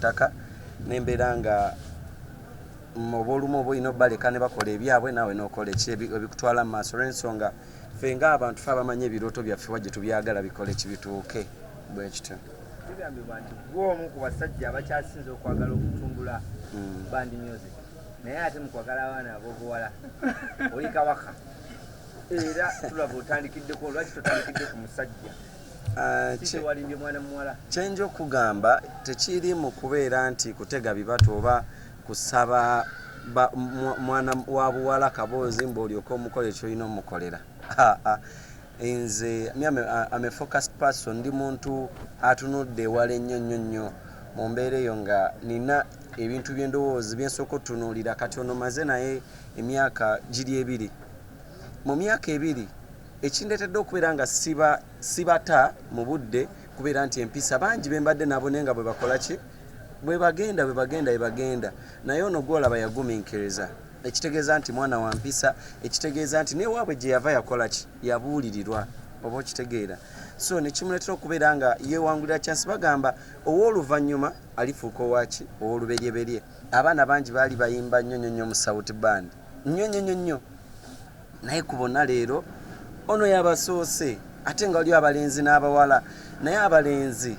taka nemberanga mobolumo boino baleka ne bakola ebyabwe nawe nokola ebikutwala mu maaso l'ensonga ffe ng'abantu fe abamanya ebiroto byaffe wajje tubyagala bikole kibituuke bwe kityo. Kigambibwa nti gw'omu ku basajja abakyasinze okwagala okutumbula band music naye ate mu kwagala abaana ab'obuwala oli kabaka era tulaba otandikiddeko lwaki totandikidde ku musajja kyenja okugamba tekiri mu kubeera nti kutega bibatu oba kusaba mwana wa buwala kaboozi mb'olyoka omukola ekyoyina omukolera. Nze I'm a focused person, ndi muntu atunudde ewala ennyo nnyo nnyo mu mbeera eyo nga nina ebintu by'endowoozi byensooka otunuulira kati ono maze naye emyaka giri ebiri. Mu myaka ebiri ekindeetedde okubeera nga sibata mu budde kubeera nti empisa bangi be mbadde nabo naye nga bwe bakola ki bwe bagenda naye ono gw'olaba yagumiikiriza ekitegeeza nti mwana wa mpisa ekitegeeza nti newaabwe gye yava yakola ki yabuulirirwa oba okitegeera so nekimuleetera okubeera nga yeewangulira kyansi bagamba ow'oluvannyuma alifuuka owaki ow'oluberyeberye. Abaana bangi baali bayimba nnyo nnyo nnyo mu South Band nnyo naye ku bonna leero ono yabasoose ate nga waliwo abalenzi n'abawala naye abalenzi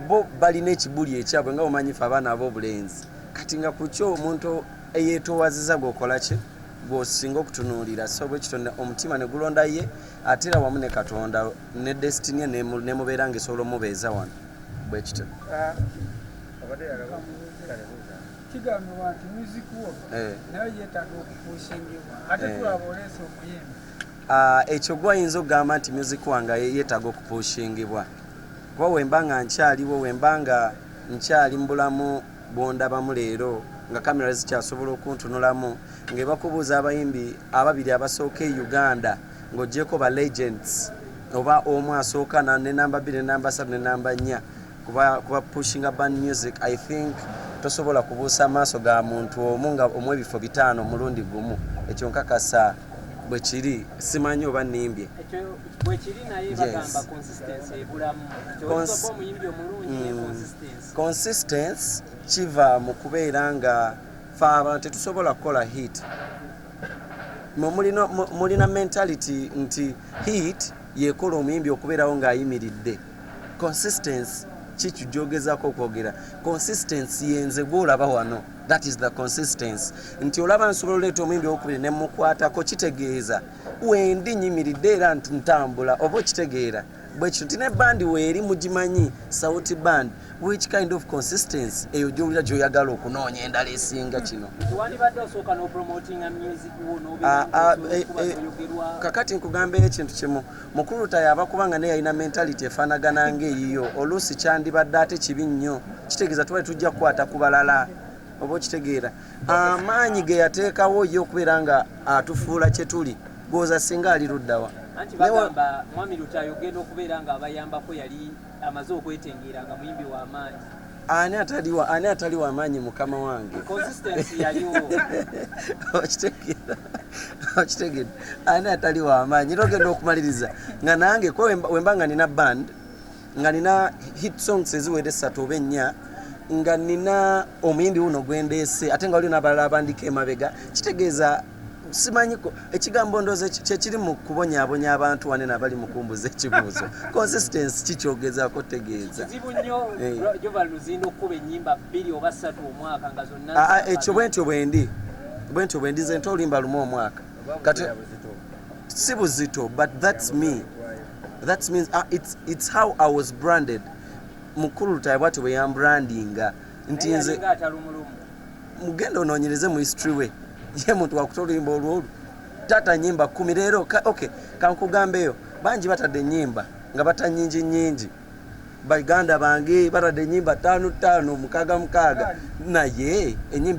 bo balina ekibuli ekyabwe nga bumanyifu abaana ab'obulenzi kati nga ku kyo omuntu eyeetoowaziza gwokola ki gw'osinga okutunuulira so bwe kitonda omutima ne gulonda ye ate era wamu ne Katonda ne destiny ne mubeera ng'esobola omubeeza wano bwe kityo. Kigambibwa nti music wo naye yeetaaga okupushingibwa ate tulaba oleese omuyimbi. Ekyo gwayinza okugamba nti music wange yeetaaga okupushingibwa kuba wemba nga nkyaliwo wemba nga nkyali mu bulamu bwondabamu leero nga kamera zikyasobola okuntunulamu ng'ebakubuuza abayimbi ababiri abasooka e Uganda ng'oggyeko ba legends oba omu asooka ne namba 2 ne namba 3 ne namba 4 kuba pushinga band music I think tosobola kubuusa amaaso ga muntu omu nga omu ebifo 5 mulundi gumu ekyo nkakasa bwe kiri simanyi oba nnimbye bwe kiri naye bagamba consistency ebulamu kyosobola omuyimbi omulungi consistency kiva mu kubeera nga fe abantu tetusobola kukola hit mulina mentality nti hit yekola omuyimbi okubeerawo ng'ayimiridde. Consistency kikijogezako okwogera consistency yenze gw'olaba wano that is the consistency nti olaba nsobola oleeta omuyimbi owokubiri ne mukwatako kitegeeza wendi nyimiridde era ntambula oba okitegeera bwe kityo nti ne bandi weeri mugimanyi South Band which kind of consistency eyo gy'owulira gy'oyagala okunoonya endala esinga kino. Kakati nkugambeyo ekintu kimu mukulu tayaba kubanga naye alina mentality efaanagana ng'eyiyo oluusi kyandibadde ate kibi nnyo kitegeeza tubali tujja kukwata ku balala oba okitegeera amaanyi ge yateekawo ye okubeera nga atufuula kye tuli goza singa ali luddawa. Anti bagamba mwami Lutayo genda okubeera nga abayambako yali amaze okwetengeera nga muyimbi wa maanyi. Ani atali wa maanyi mukama wange. Consistency yaliwo. Okitegeera ani atali wa maanyi era ogenda okumaliriza nga nange ko wemba nga nina band nga nina hit songs eziwedde 3 oba 4 nga nina omuyimbi wuno gwendeese ate nga waliwo n'abalala abandika emabega kitegeeza simanyiko ekigambo ndoozi kyekiri mu kubonyaabonya abantu wane nabali mu kumbuza ekibuuzo consistency kikyogezaako tegeeza kizibu nnyo Jovan Luzinda okuba ennyimba 2 oba 3 omwaka nga zonna ekyo bwentyo bwendi nze nto olimba lumu omwaka kati si buzito but that's me that means it's how I was branded mukulu Lutayo bwati bwe yambrandinga nti nze mugenda onoonyereze mu history we ye muntu wakutola oluyimba olwolu tata nyimba 10 leero okay kankugambeyo bangi batadde nyimba nga batanyingi baganda bange batadde nyimba 5 6 6 naye enyimba